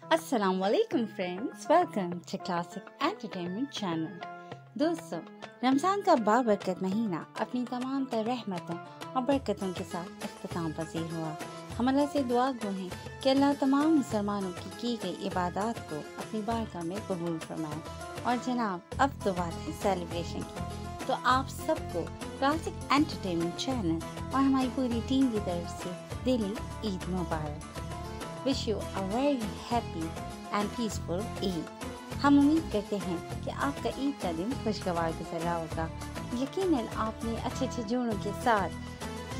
अस्सलाम वालेकुम friends, welcome to classic entertainment channel. दोस्तों, रमज़ान का बाबरकत महीना अपनी तमाम तर रहमतों और बरकतों के साथ इख्तिताम पज़ीर हुआ। हम अल्लाह से दुआ गो हैं कि अल्लाह तमाम मुसलमानों की गई इबादत को अपनी बारगाह में कबूल फरमाए। और जनाब, अब तो बात है सेलिब्रेशन की, तो आप सबको क्लासिक एंटरटेनमेंट चैनल और हमारी पूरी टीम की तरफ से दिली ईद मुबारक। Wish you a very happy and peaceful Eid। हम उम्मीद करते हैं कि आपका ईद का दिन खुशगवार गुजर रहा होगा। यकीनन आपने अच्छे जोड़ों के साथ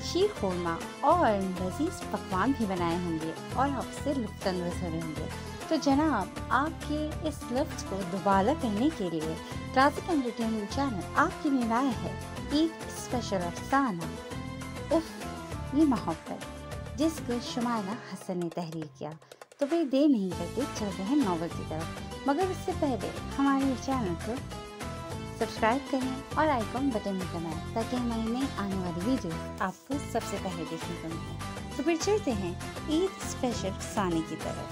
शीर खुरमा और लजीज पकवान भी बनाए होंगे और आपसे लुत्फ़अंदोज़ हो रहे होंगे। तो जनाब, आपके इस लफ्ज़ को दुबारा करने के लिए क्लासिक एंटरटेनमेंट चैनल आपके लिए लाया है ईद स्पेशल अफसाना उफ ये मोहब्बत, जिसको शुमाना हसन ने तहरीर किया। तो फिर देर नहीं करते, चलते हैं नॉवल की तरफ। मगर उससे पहले हमारे चैनल को सब्सक्राइब करें और आइकॉन बटन में दबाएं ताकि हमारी नई आने वाली वीडियो आपको सबसे पहले देखने को मिले। तो फिर चलते हैं ईद स्पेशल अफसाने की तरफ।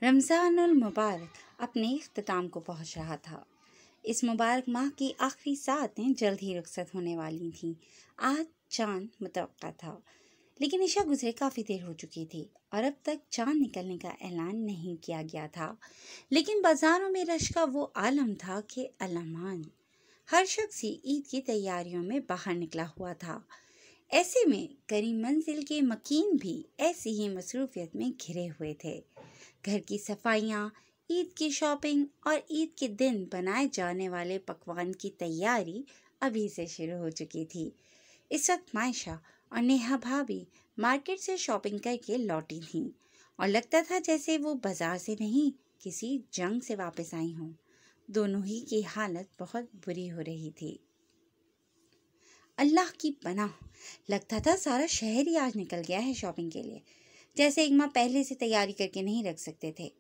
रमज़ानुल मुबारक अपने इख्तिताम को पहुंच रहा था। इस मुबारक माह की आखिरी सातें जल्द ही रुखसत होने वाली थीं। आज चाँद मुतवक्का था, लेकिन इशा गुजरे काफ़ी देर हो चुकी थी और अब तक चाँद निकलने का ऐलान नहीं किया गया था। लेकिन बाज़ारों में रश का वो आलम था कि अल्लाहमान, हर शख्स ही ईद की तैयारियों में बाहर निकला हुआ था। ऐसे में करीम मंजिल के मकीन भी ऐसी ही मसरूफियत में घिरे हुए थे। घर की सफाइयाँ, ईद की शॉपिंग और ईद के दिन बनाए जाने वाले पकवान की तैयारी अभी से शुरू हो चुकी थी। इस वक्त मायशा और नेहा भाभी मार्केट से शॉपिंग करके लौटी थीं और लगता था जैसे वो बाजार से नहीं, किसी जंग से वापस आई हों। दोनों ही की हालत बहुत बुरी हो रही थी। अल्लाह की पनाह, लगता था सारा शहर ही आज निकल गया है शॉपिंग के लिए, जैसे एक माह पहले से तैयारी करके नहीं रख सकते थे।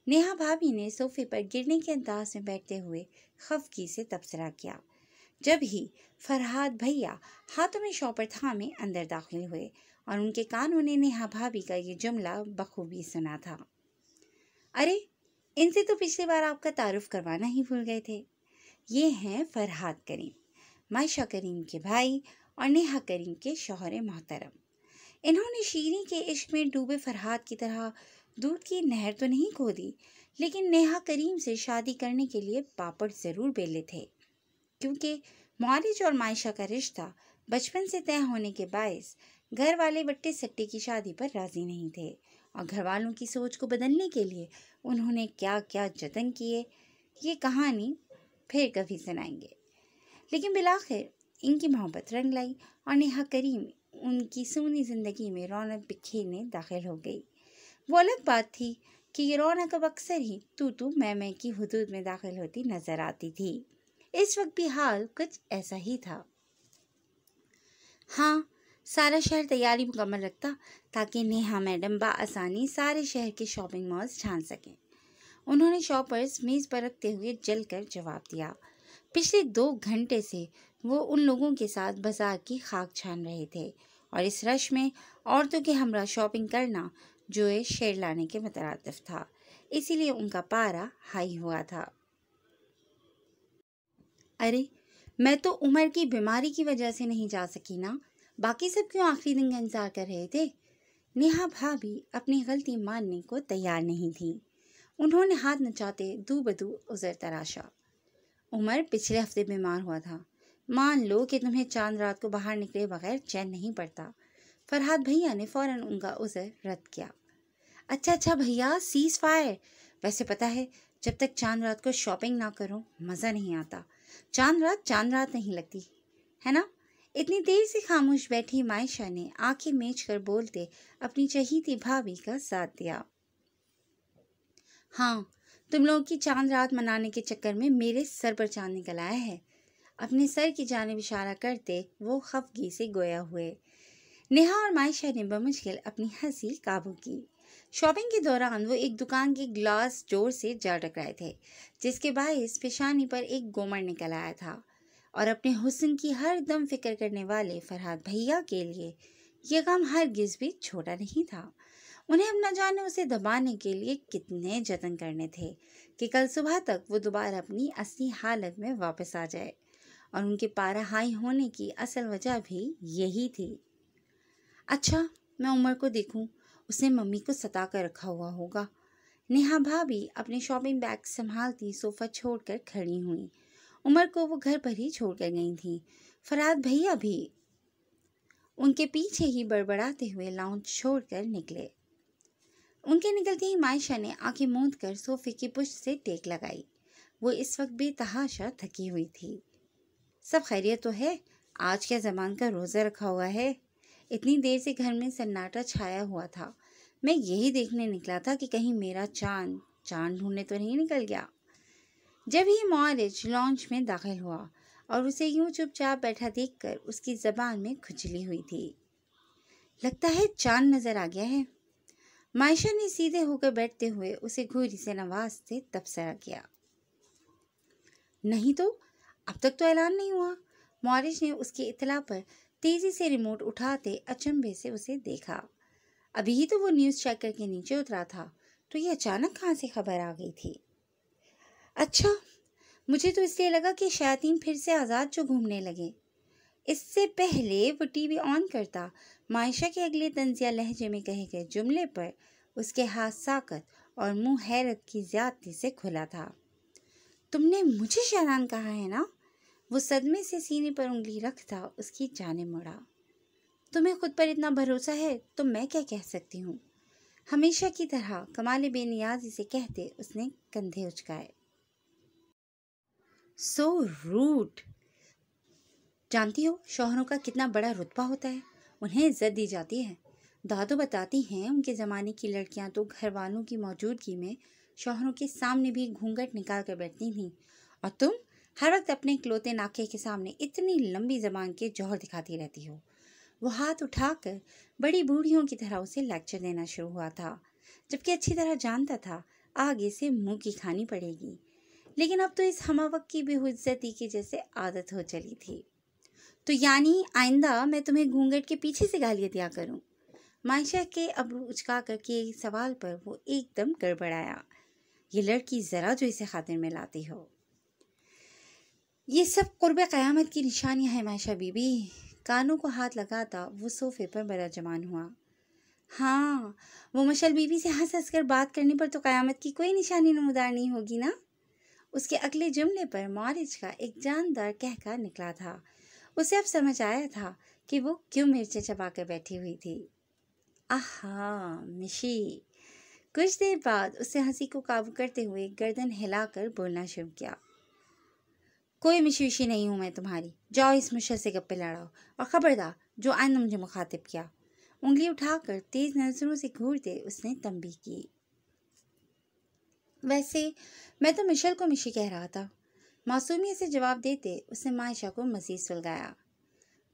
नेहा भाभी ने सोफे पर गिरने के अंदाज में बैठते हुए खफगी से तबसरा किया, जब ही फरहाद भैया हाथों में शॉपर थामे अंदर दाखिल हुए और उनके कानों ने नेहा भाभी का ये जुमला बखूबी सुना था। अरे, इनसे तो पिछली बार आपका तारुफ करवाना ही भूल गए थे। ये हैं फरहाद करीम, मायशा करीम के भाई और नेहा करीम के शौहरे मोहतरम। इन्होंने शीरी के इश्क में डूबे फरहाद की तरह दूध की नहर तो नहीं खोदी, लेकिन नेहा करीम से शादी करने के लिए पापड़ ज़रूर बेले थे, क्योंकि मौरिज और मायशा का रिश्ता बचपन से तय होने के बायस घर वाले बट्टे सट्टे की शादी पर राज़ी नहीं थे और घर वालों की सोच को बदलने के लिए उन्होंने क्या क्या जतन किए, ये कहानी फिर कभी सुनाएंगे। लेकिन बिलाखिर इनकी मोहब्बत रंग लाई और नेहा करीम उनकी सूनी ज़िंदगी में रौनक बिखेरने दाखिल हो गई। वो अलग बात थी कि ये रौनक अब अक्सर ही तू मैं की हुदूद में दाखिल होती नजर आती थी। इस वक्त भी हाल कुछ ऐसा ही था। हाँ, सारा शहर तैयारी मुकम्मल रखता ताकि नेहा मैडम बआसानी सारे शहर के शॉपिंग मॉल्स छान सकें। उन्होंने शॉपर्स मेज़ पर रखते हुए जलकर जवाब दिया। पिछले 2 घंटे से वो उन लोगों के साथ बाजार की खाक छान रहे थे और इस रश में औरतों के हमरा शॉपिंग करना जो शेर लाने के मुतरादिफ था, इसीलिए उनका पारा हाई हुआ था। अरे, मैं तो उमर की बीमारी की वजह से नहीं जा सकी ना, बाकी सब क्यों आखिरी दिन का इंतजार कर रहे थे? नेहा भाभी अपनी गलती मानने को तैयार नहीं थी। उन्होंने हाथ नचाते दू बदू उज़र तराशा। उमर पिछले हफ्ते बीमार हुआ था, मान लो कि तुम्हें चांद रात को बाहर निकले बगैर चैन नहीं पड़ता। फरहाद भैया ने फौरन उनका उज़र रद्द किया। अच्छा भैया, सीज़ फायर। वैसे पता है, जब तक चांद रात को शॉपिंग ना करो मज़ा नहीं आता। चांद रात नहीं लगती है ना। इतनी देर से खामोश बैठी मायशा ने आंखें मीच कर बोलते अपनी चहीती भाभी का साथ दिया। हाँ, तुम लोगों की चांद रात मनाने के चक्कर में मेरे सर पर चांद निकल आया है। अपने सर की जानिब इशारा करते वो खफगी से गोया हुए। नेहा और मायशा ने बमुश्किल अपनी हंसी काबू की। शॉपिंग के दौरान वो एक दुकान के ग्लास डोर से जा टकराए थे, जिसके बायस पेशानी पर एक गोमर निकल आया था और अपने हुस्न की हर दम फिक्र करने वाले फरहाद भैया के लिए ये गम हरगिज भी छोटा नहीं था। उन्हें अब न जाने उसे दबाने के लिए कितने जतन करने थे कि कल सुबह तक वो दोबारा अपनी असली हालत में वापस आ जाए। और उनके पारा हाई होने की असल वजह भी यही थी। अच्छा, मैं उमर को देखूं, उसने मम्मी को सता कर रखा हुआ होगा। नेहा भाभी अपने शॉपिंग बैग संभालती सोफा छोड़कर खड़ी हुई। उमर को वो घर पर ही छोड़कर गई थी। फराद भैया भी उनके पीछे ही बड़बड़ाते हुए लाउंज छोड़कर निकले। उनके निकलते ही मायशा ने आंखें मूंद कर सोफे की पुष्ट से टेक लगाई। वो इस वक्त बेतहाशा थकी हुई थी। सब खैरियत तो है? आज क्या जमान का रोज़ा रखा हुआ है? इतनी देर से घर में सन्नाटा छाया हुआ था। मैं यही देखने निकला था कि कहीं मेरा चांद ढूंढने तो नहीं निकल गया। जब ही मौरिज लॉन्च में दाखिल हुआ और उसे यूं चुपचाप बैठा देखकर उसकी जबान में खुजली हुई थी। लगता है चांद नजर आ गया है। मायशा ने सीधे होकर बैठते हुए उसे घूरी से नवाजते तबसरा किया। नहीं तो अब तक तो ऐलान नहीं हुआ। मौरिज ने उसकी इत्तला पर तेजी से रिमोट उठाते अचंभे से उसे देखा। अभी ही तो वो न्यूज़ चेक करके नीचे उतरा था, तो ये अचानक कहाँ से खबर आ गई थी? अच्छा, मुझे तो इसलिए लगा कि शयातीन फिर से आज़ाद जो घूमने लगे। इससे पहले वो टीवी ऑन करता, मायशा के अगले तंजिया लहजे में कहे गए जुमले पर उसके हाथ साकत और मुंह हैरत की ज्यादती से खुला था। तुमने मुझे शैतान कहा है ना? वो सदमे से सीने पर उंगली रखता उसकी जाने मुड़ा। तुम्हें खुद पर इतना भरोसा है तो मैं क्या कह सकती हूँ? हमेशा की तरह कमाल बेनियाजी से कहते उसने कंधे उचकाए। So rude. जानती हो शौहरों का कितना बड़ा रुतबा होता है, उन्हें इज्जत दी जाती है। दादू बताती हैं उनके ज़माने की लड़कियां तो घर वालों की मौजूदगी में शौहरों के सामने भी घूंघट निकाल कर बैठती थीं, और तुम हर वक्त अपने इकलौते नाके के सामने इतनी लंबी जबान के जौहर दिखाती रहती हो। वो हाथ उठाकर बड़ी बूढ़ियों की तरह उसे लेक्चर देना शुरू हुआ था, जबकि अच्छी तरह जानता था आगे से मुंह की खानी पड़ेगी। लेकिन अब तो इस हमवक्त की बेहुज्जती की जैसे आदत हो चली थी। तो यानी आइंदा मैं तुम्हें घूंघट के पीछे से गालियां दिया करूं? मायशा के अब्रू उचका कर के सवाल पर वो एकदम गड़बड़ाया। ये लड़की जरा जो इसे खातिर में लाती हो। ये सब कुर्बे क़यामत की निशानियां हैं मायशा बीबी। कानों को हाथ लगाता वो सोफे पर बराजमान हुआ। हाँ, वो मशल बीबी से हंस हंस कर बात करने पर तो क़यामत की कोई निशानी नमूदार नहीं होगी ना? उसके अगले जुमले पर मौरिज का एक जानदार कहका निकला था। उसे अब समझ आया था कि वो क्यों मिर्चें चबाकर बैठी हुई थी। आहा मिशी। कुछ देर बाद उसे हंसी को काबू करते हुए गर्दन हिलाकर बोलना शुरू किया। कोई मिशी विशी नहीं हूं मैं तुम्हारी। जाओ इस मुशल से गप्पे लड़ाओ, और खबरदार जो आइंदा मुझे मुखातिब किया। उंगली उठाकर तेज नजरों से घूरते उसने तंबीह की। वैसे मैं तो मिशल को मिशी कह रहा था। मासूमियत से जवाब देते उसने मायशा को मजीद सुलगाया।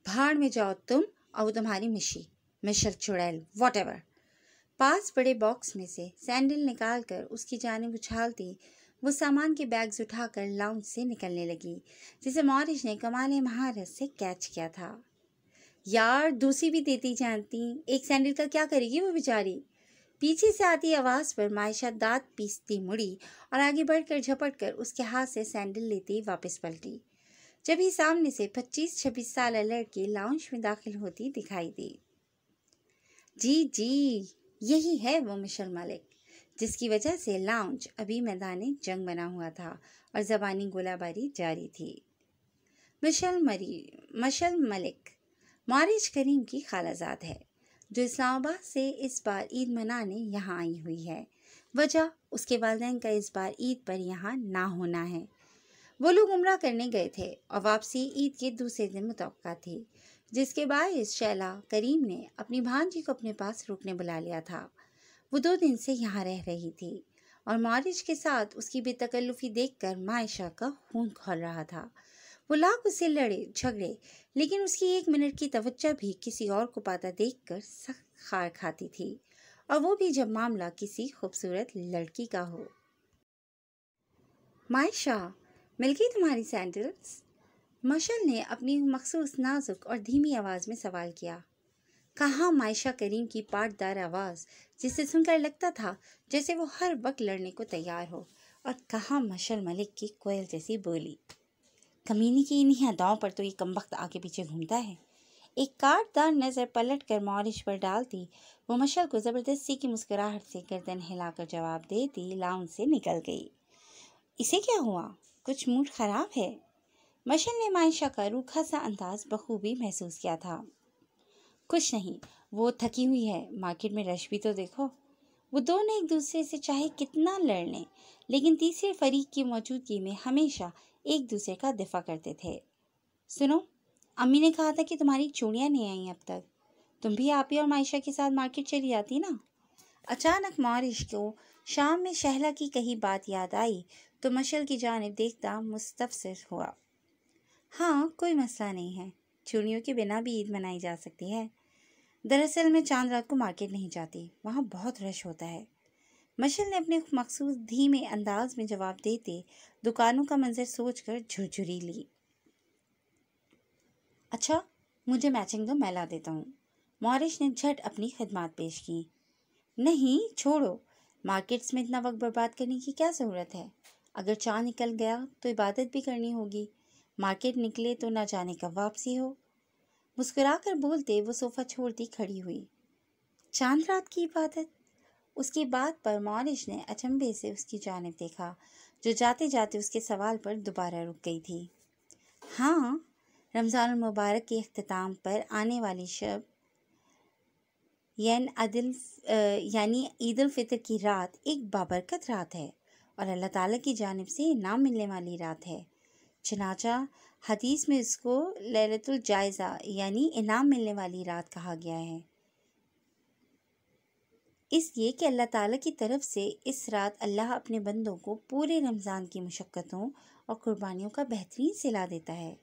भाड़ में जाओ तुम और वो तुम्हारी मिशल चुड़ैल व्हाटएवर। पास बड़े बॉक्स में से सैंडल निकालकर उसकी जानिब उछालती वो सामान के बैग्स उठाकर लाउंज से निकलने लगी, जिसे मौरिज ने कमाल महारत से कैच किया था। यार दूसरी भी देती जानती, एक सैंडल का क्या करेगी वो बेचारी? पीछे से आती आवाज पर मायशा दांत पीसती मुड़ी और आगे बढ़कर झपटकर उसके हाथ से सैंडल लेती वापस पलटी। जब ही सामने से 25-26 साल लड़की लाउंज में दाखिल होती दिखाई दी। जी, यही है वो मिशल मलिक, जिसकी वजह से लाउंज अभी मैदाने जंग बना हुआ था और ज़बानी गोलाबारी जारी थी। मिशल मलिक मौरिज करीम की खालाजाद है, जो इस्लामाबाद से इस बार ईद मनाने यहाँ आई हुई है। वजह उसके वालिदैन का इस बार ईद पर यहाँ ना होना है। वो लोग उम्रा करने गए थे और वापसी ईद के दूसरे दिन मुतवक्का थी, जिसके बायस शैला करीम ने अपनी भांजी को अपने पास रुकने बुला लिया था। वो 2 दिन से यहाँ रह रही थी और मौरिज के साथ उसकी बेतकल्लुफ़ी देखकर मायशा का खून खौल रहा था। वो लाख उससे लड़े झगड़े, लेकिन उसकी 1 मिनट की तवज्जो भी किसी और को पाता देखकर सख्त खार खाती थी, और वो भी जब मामला किसी खूबसूरत लड़की का हो। मायशा, मिल गई तुम्हारी सैंडल्स? मशल ने अपनी मखसूस नाजुक और धीमी आवाज़ में सवाल किया। कहाँ मायशा करीम की पाटदार आवाज़ जिसे सुनकर लगता था जैसे वो हर वक्त लड़ने को तैयार हो, और कहाँ मशल मलिक की कोयल जैसी बोली। कमीनी की इन्हीं अदाओं पर तो ये कमबख्त आगे पीछे घूमता है। एक काटदार नज़र पलट कर मौरिश पर डालती वो मशल को ज़बरदस्ती की मुस्कुराहट से गर्दन हिलाकर जवाब देती लाउंज से निकल गई। इसे क्या हुआ? कुछ मूड खराब है? मशल ने मायशा का रूखा सा अंदाज बखूबी महसूस किया था। कुछ नहीं, वो थकी हुई है। मार्केट में रश भी तो देखो। वो दोनों एक दूसरे से चाहे कितना लड़ लें, लेकिन तीसरे फरीक की मौजूदगी में हमेशा एक दूसरे का दिफा करते थे। सुनो, अम्मी ने कहा था कि तुम्हारी चूड़ियाँ नहीं आई अब तक। तुम भी आप ही और मायशा के साथ मार्केट चली जाती ना। अचानक मौरिश को शाम में शहला की कही बात याद आई तो मशल की जानिब देखता मुस्तफसिर हुआ। हाँ, कोई मसला नहीं है, चूड़ियों के बिना भी ईद मनाई जा सकती है। दरअसल मैं चांद रात को मार्केट नहीं जाती, वहाँ बहुत रश होता है। मशल ने अपने मखसूस धीमे अंदाज में जवाब देते दुकानों का मंजर सोचकर झुरझुरी ली। अच्छा, मुझे मैचिंग दो, मैं ला देता हूँ। मौरिश ने झट अपनी खिदमत पेश की। नहीं, छोड़ो, मार्केट्स में इतना वक्त बर्बाद करने की क्या ज़रूरत है। अगर चाँद निकल गया तो इबादत भी करनी होगी। मार्केट निकले तो ना जाने कब वापसी हो। मुस्कुराकर बोलते वो सोफ़ा छोड़ती खड़ी हुई। चांद रात की इबादत? उसकी बात पर मौरिश ने अचंभे से उसकी जानिब देखा, जो जाते जाते उसके सवाल पर दोबारा रुक गई थी। हाँ, रमज़ान मुबारक के इख्तिताम पर आने वाली शब यानी ईद उल फितर की रात एक बाबरकत रात है और अल्लाह ताला की जानिब से इनाम मिलने वाली रात है। चनाचा हदीस में इसको लैलतुल जायज़ा यानी इनाम मिलने वाली रात कहा गया है, इसलिए कि अल्लाह ताला की तरफ से इस रात अल्लाह अपने बंदों को पूरे रमज़ान की मुशक्क़तों और कुर्बानियों का बेहतरीन सिला देता है।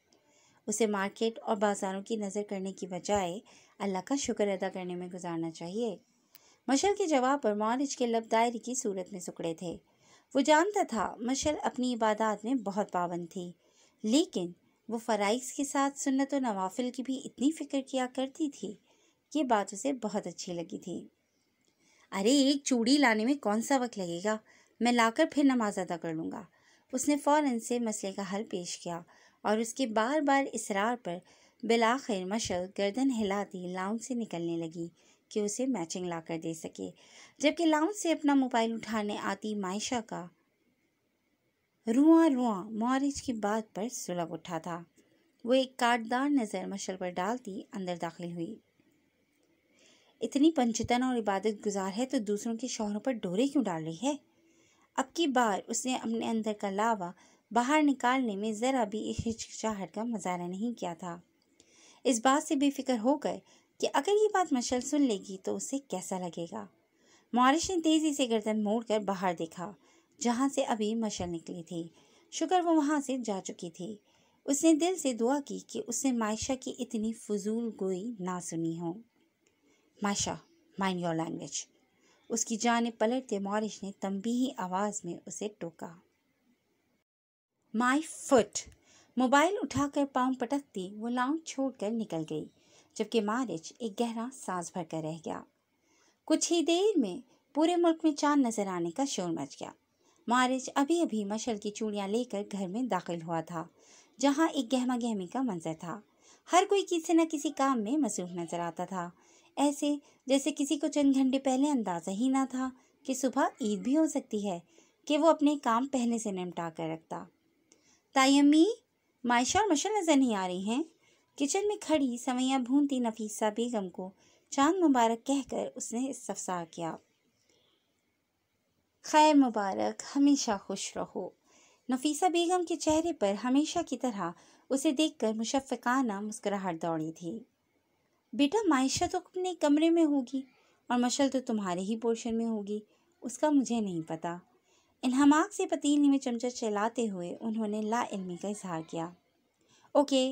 उसे मार्केट और बाज़ारों की नज़र करने की बजाय अल्लाह का शुक्र अदा करने में गुजारना चाहिए। मशल के जवाब पर मौरिश के लब दायरे की सूरत में सुकड़े थे। वो जानता था मशल अपनी इबादत में बहुत पाबंद थी, लेकिन वो फ़राइज़ के साथ सुन्नत और नवाफिल की भी इतनी फ़िक्र किया करती थी। ये बात उसे बहुत अच्छी लगी थी। अरे, एक चूड़ी लाने में कौन सा वक्त लगेगा, मैं लाकर फिर नमाज अदा कर लूँगा। उसने फ़ौरन से मसले का हल पेश किया और उसके बार बार इसरार पर बिलाखिर मशल गर्दन हिलाती लाउंज से निकलने लगी कि उसे मैचिंग ला कर दे सके, जबकि लाउंज से अपना मोबाइल उठाने आती मायशा का रुआं रुआं मौरिश की बात पर सुलग उठा था। वो एक काटदार नज़र मशल पर डालती अंदर दाखिल हुई। इतनी पंचतन और इबादत गुजार है तो दूसरों के शौहरों पर डोरे क्यों डाल रही है? अब की बार उसने अपने अंदर का लावा बाहर निकालने में ज़रा भी हिचकिचाहट का मुजाहरा नहीं किया था, इस बात से बेफिक्र होकर कि अगर ये बात मशल सुन लेगी तो उसे कैसा लगेगा। मौरिश ने तेज़ी से गर्दन मोड़कर बाहर देखा, जहाँ से अभी मशल निकली थी। शुक्र वो वहाँ से जा चुकी थी। उसने दिल से दुआ की कि उसने मायशा की इतनी फजूल गोई ना सुनी हो। Maysha, mind your language. उसकी जानिब पलटते मौरिश ने तंबीही आवाज़ में उसे टोका। My foot. मोबाइल उठाकर पाँव पटकती वो लाउंज छोड़कर निकल गई, जबकि मौरिश एक गहरा सांस भरकर रह गया। कुछ ही देर में पूरे मुल्क में चांद नजर आने का शोर मच गया। मौरिश अभी अभी मशल की चूड़ियाँ लेकर घर में दाखिल हुआ था, जहाँ एक गहमा गहमी का मंजर था। हर कोई किसी न किसी काम में मसरूफ नजर आता था, ऐसे जैसे किसी को चंद घंटे पहले अंदाज़ा ही ना था कि सुबह ईद भी हो सकती है, कि वो अपने काम पहले से निपटा कर रखता। ताई अम्मी, मायशा और मशल नज़र नहीं आ रही हैं। किचन में खड़ी सवैयाँ भूनती नफीसा बेगम को चांद मुबारक कहकर उसने इस्तफसार किया। खैर मुबारक, हमेशा खुश रहो। नफीसा बेगम के चेहरे पर हमेशा की तरह उसे देखकर मुशफ़्फ़िकाना मुस्कुराहट दौड़ी थी। बेटा, मायशा तो अपने कमरे में होगी और मशल तो तुम्हारे ही पोर्शन में होगी, उसका मुझे नहीं पता। इन्हमाक से पतीली में चमचा चलाते हुए उन्होंने लाइल्मी का इजहार किया। ओके।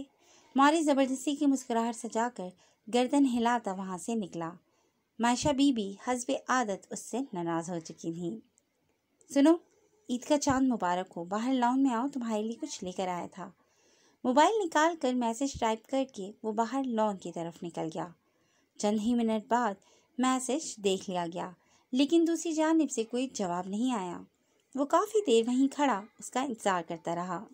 मौरिश ज़बरदस्ती की मुस्कुराहट सजाकर गर्दन हिलाता वहाँ से निकला। मायशा बीबी हस्बे आदत उससे नाराज़ हो चुकी थी। सुनो, ईद का चांद मुबारक हो, बाहर लॉन में आओ, तुम्हारे लिए कुछ लेकर आया था। मोबाइल निकाल कर मैसेज टाइप करके वो बाहर लॉन की तरफ निकल गया। चंद ही मिनट बाद मैसेज देख लिया गया, लेकिन दूसरी जानिब से कोई जवाब नहीं आया। वो काफ़ी देर वहीं खड़ा उसका इंतज़ार करता रहा,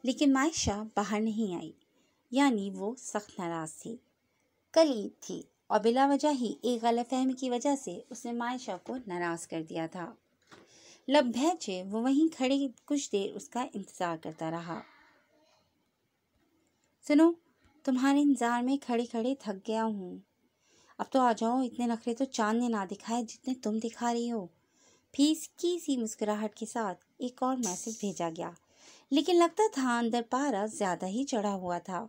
लेकिन मायशा बाहर नहीं आई। यानी वो सख्त नाराज़ थी। कल ईद थी और बिला वजह ही एक गलतफहमी की वजह से उसने मायशा को नाराज़ कर दिया था। लब भैंचे वो वहीं खड़े कुछ देर उसका इंतज़ार करता रहा। सुनो, तुम्हारे इंतज़ार में खड़े खड़े थक गया हूँ, अब तो आ जाओ। इतने नखरे तो चांद ने ना दिखाए जितने तुम दिखा रही हो। फीकी सी मुस्कुराहट के साथ एक और मैसेज भेजा गया, लेकिन लगता था अंदर पारा ज़्यादा ही चढ़ा हुआ था।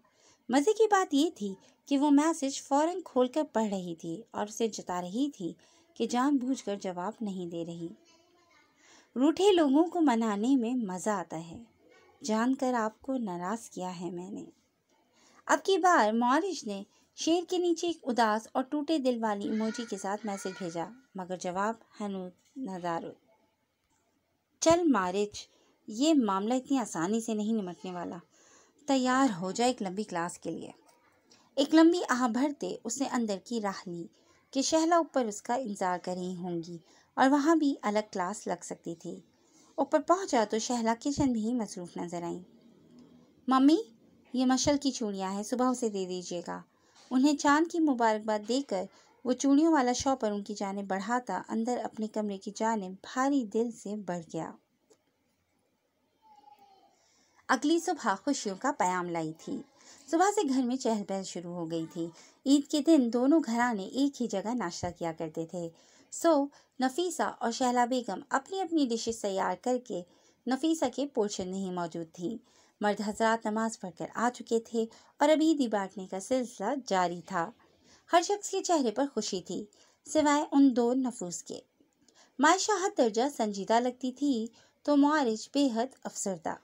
मज़े की बात ये थी कि वो मैसेज फ़ौरन खोलकर पढ़ रही थी और उसे जता रही थी कि जानबूझकर जवाब नहीं दे रही। रूठे लोगों को मनाने में मज़ा आता है, जानकर आपको नाराज़ किया है मैंने। अब की बार मॉरिश ने शेर के नीचे एक उदास और टूटे दिल वाली इमोजी के साथ मैसेज भेजा, मगर जवाब हनूज नज़ारो। चल मारिच, ये मामला इतनी आसानी से नहीं निमटने वाला। तैयार हो जाए एक लंबी क्लास के लिए। एक लंबी आह भरते उसने अंदर की राह ली कि शहला ऊपर उसका इंतजार कर रही होंगी और वहाँ भी अलग क्लास लग सकती थी। ऊपर पहुँचा तो शहला किचन भी मसरूफ़ नजर आई। मम्मी, ये मशल की चूड़ियाँ हैं, सुबह उसे दे दीजिएगा। उन्हें चांद की मुबारकबाद देकर वो चूड़ियों वाला शॉपर उनकी जानिब बढ़ाता अंदर अपने कमरे की जानिब भारी दिल से बढ़ गया। अगली सुबह खुशियों का पयाम लाई थी। सुबह से घर में चहल पहल शुरू हो गई थी। ईद के दिन दोनों घराने एक ही जगह नाश्ता किया करते थे। नफीसा और शहला बेगम अपनी अपनी डिशेस तैयार करके नफीसा के पोर्शन में ही मौजूद थी। मर्द हजरात नमाज पढ़कर आ चुके थे और अब ईदी बांटने का सिलसिला जारी था। हर शख्स के चेहरे पर खुशी थी, सिवाय उन दो नफूस के। मायशा हद दर्जा संजीदा लगती थी तो मुआरिज बेहद अफसरदा।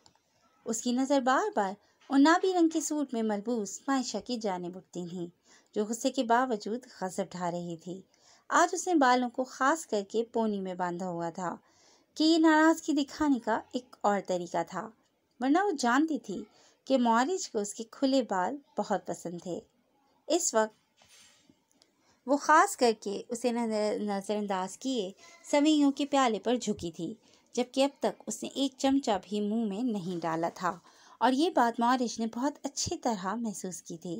उसकी नज़र बार बार उन नाबी रंग के सूट में मलबूस मायशा की जानिब उठती थी, जो गुस्से के बावजूद गज़ब ढा रही थी। आज उसने बालों को खास करके पोनी में बांधा हुआ था कि ये नाराज़गी दिखाने का एक और तरीका था, वरना वो जानती थी कि मुआरिज को उसके खुले बाल बहुत पसंद थे। इस वक्त वो खास करके उसे नज़रअंदाज किए सवैयों के प्याले पर झुकी थी, जबकि अब तक उसने एक चमचा भी मुंह में नहीं डाला था और ये बात मुआरिज ने बहुत अच्छी तरह महसूस की थी।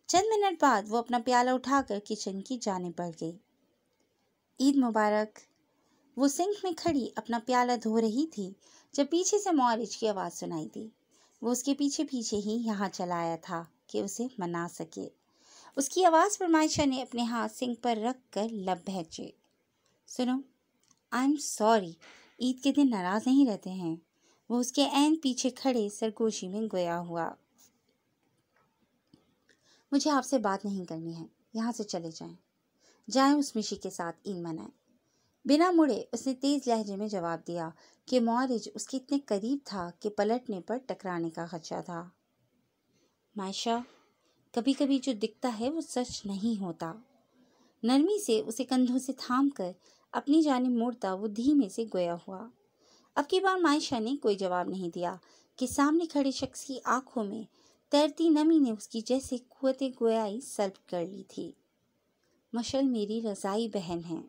चंद मिनट बाद वो अपना प्याला उठाकर किचन की जानिब बढ़ गई। ईद मुबारक। वो सिंक में खड़ी अपना प्याला धो रही थी जब पीछे से मुआरिज की आवाज़ सुनाई दी। वो उसके पीछे पीछे ही यहाँ चला आया था कि उसे मना सके। उसकी आवाज़ पर मायशा ने अपने हाथ सिंक पर रख कर लब भैंचे। सुनो, आई एम सॉरी, ईद के दिन नाराज़ नहीं रहते हैं। वो उसके ऐन पीछे खड़े सरगोशी में गोया हुआ। मुझे आपसे बात नहीं करनी है, यहाँ से चले जाएं उस मिशी के साथ ईद मनाएं। बिना मुड़े उसने तेज लहजे में जवाब दिया कि मुआरिज उसके इतने करीब था कि पलटने पर टकराने का खदशा था। मायशा, कभी कभी जो दिखता है वो सच नहीं होता। नरमी से उसे कंधों से थाम कर अपनी जानिब मोड़ता वो धीमे से गोया हुआ। अब की बार मायशा ने कोई जवाब नहीं दिया कि सामने खड़े शख्स की आंखों में तैरती नमी ने उसकी जैसे कुव्वते गोयाई सल्ब कर ली थी। मशल मेरी रज़ाई बहन है।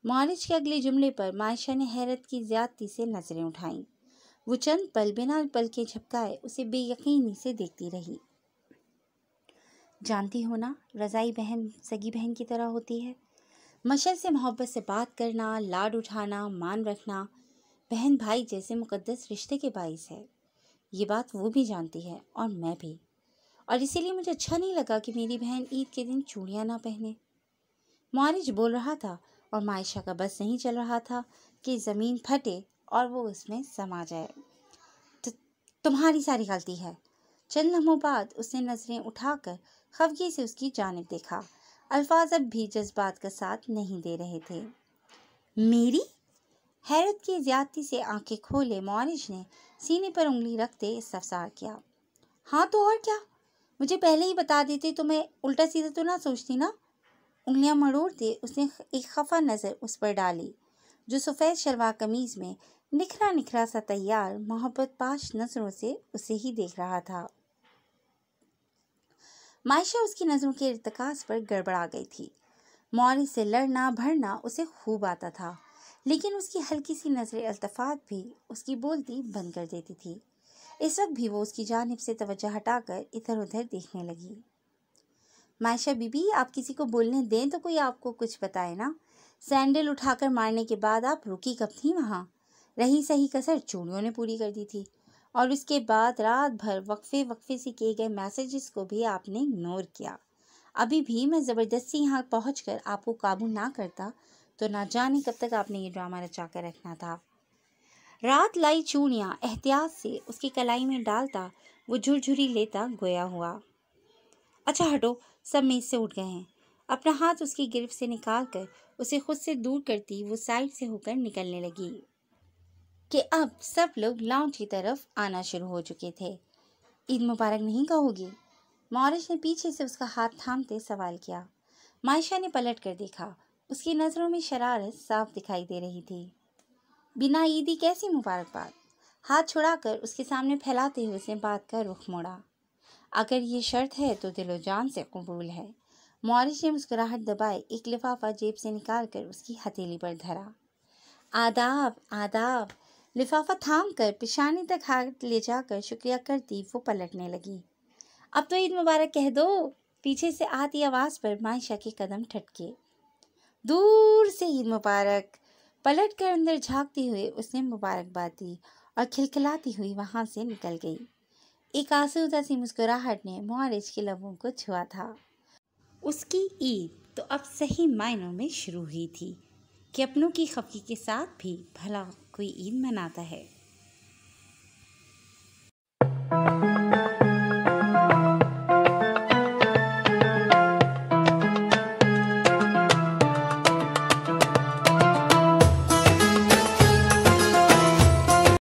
मुआरिज के अगले जुमले पर मायशा ने हैरत की ज़्यादती से नजरें उठाईं। वो चंद पल बिना पलकें झपकाए उसे बेयकीनी से देखती रही। जानती हो ना, रज़ाई बहन सगी बहन की तरह होती है। मशल से मोहब्बत से बात करना, लाड उठाना, मान रखना बहन भाई जैसे मुकद्दस रिश्ते के बाइस है। ये बात वो भी जानती है और मैं भी, और इसीलिए मुझे अच्छा नहीं लगा कि मेरी बहन ईद के दिन चूड़ियाँ ना पहने। मुआरिज बोल रहा था और मायशा का बस नहीं चल रहा था कि ज़मीन फटे और वो उसमें समा जाए। तुम्हारी सारी गलती है। चंद लम्हों बाद उसने नज़रें उठाकर खफगी से उसकी जानिब देखा। अल्फाज अब भी जज्बात का साथ नहीं दे रहे थे। मेरी? हैरत की ज़्यादती से आंखें खोले मुआरिज ने सीने पर उंगली रखते इस्तफसार किया। हाँ तो और क्या, मुझे पहले ही बता देते तो मैं उल्टा सीधा तो ना सोचती ना। उंगलियां मरोड़ते उसने एक खफा नज़र उस पर डाली जो सफ़ेद शलवार कमीज़ में निखरा निखरा सा तैयार मोहब्बत पाश नजरों से उसे ही देख रहा था। معائشہ اس کی نظروں کے ارتکاز پر گڑبڑا گئی تھی۔ مورث سے لڑنا بھرنا اسے خوب آتا تھا، لیکن اس کی ہلکی سی نظر التفات بھی اس کی بولتی بند کر دیتی تھی۔ اس وقت بھی وہ اس کی جانب سے توجہ ہٹا کر ادھر ادھر دیکھنے لگی۔ معائشہ بی بی، آپ کسی کو بولنے دیں تو کوئی آپ کو کچھ بتائے نا۔ سینڈل اٹھا کر مارنے کے بعد آپ رکی کب تھی وہاں؟ رہی صحیح کسر چوڑیوں نے پوری کر دی تھی، اور اس کے بعد رات بھر وقفے سے کیے گئے میسیجز کو بھی آپ نے اگنور کیا۔ ابھی بھی میں زبردستی یہاں پہنچ کر آپ کو قابو نہ کرتا تو نہ جانے کب تک آپ نے یہ ڈرامہ رچا کر رکھنا تھا۔ رات لائی چوڑیاں احتیاط سے اس کی کلائی میں ڈالتا وہ جھرجھری لیتا گویا ہوا۔ اچھا ہٹو، سب میز سے اٹھ گئے ہیں۔ اپنا ہاتھ اس کی گرفت سے نکال کر اسے خود سے دور کرتی وہ سائڈ سے ہو کر نکلنے لگی کہ اب سب لوگ لاؤنج کی طرف آنا شروع ہو چکے تھے۔ عید مبارک نہیں کہو گی؟ مورث نے پیچھے سے اس کا ہاتھ تھامتے سوال کیا۔ معائشہ نے پلٹ کر دیکھا، اس کی نظروں میں شرارت صاف دکھائی دے رہی تھی۔ بنا عیدی کیسی مبارکباد؟ ہاتھ چھڑا کر اس کے سامنے پھیلاتے ہوئے اس نے بات کا رخ موڑا۔ اگر یہ شرط ہے تو دل و جان سے قبول ہے۔ مورث نے مسکراہٹ دبائے ایک لفافہ جیب سے نکال کر اس کی ہتھیلی پر دھرا۔ آداب آداب۔ لفافہ تھام کر پیشانی تک ہاتھ لے جا کر شکریہ کرتی وہ پلٹنے لگی۔ اب تو عید مبارک کہہ دو۔ پیچھے سے آتی آواز پر معائشہ کے قدم ٹھٹکے۔ دور سے عید مبارک۔ پلٹ کر اندر جھانکتے ہوئے اس نے مبارکباد دی اور کھلکھلاتی ہوئی وہاں سے نکل گئی۔ ایک آسودہ سی مسکراہٹ نے مورث کے لبوں کو چھوا تھا۔ اس کی عید تو اب صحیح معنوں میں شروع ہوئی تھی کہ اپنوں کی خفگی کے ساتھ بھی بھلا کوئی عید مناتا ہے۔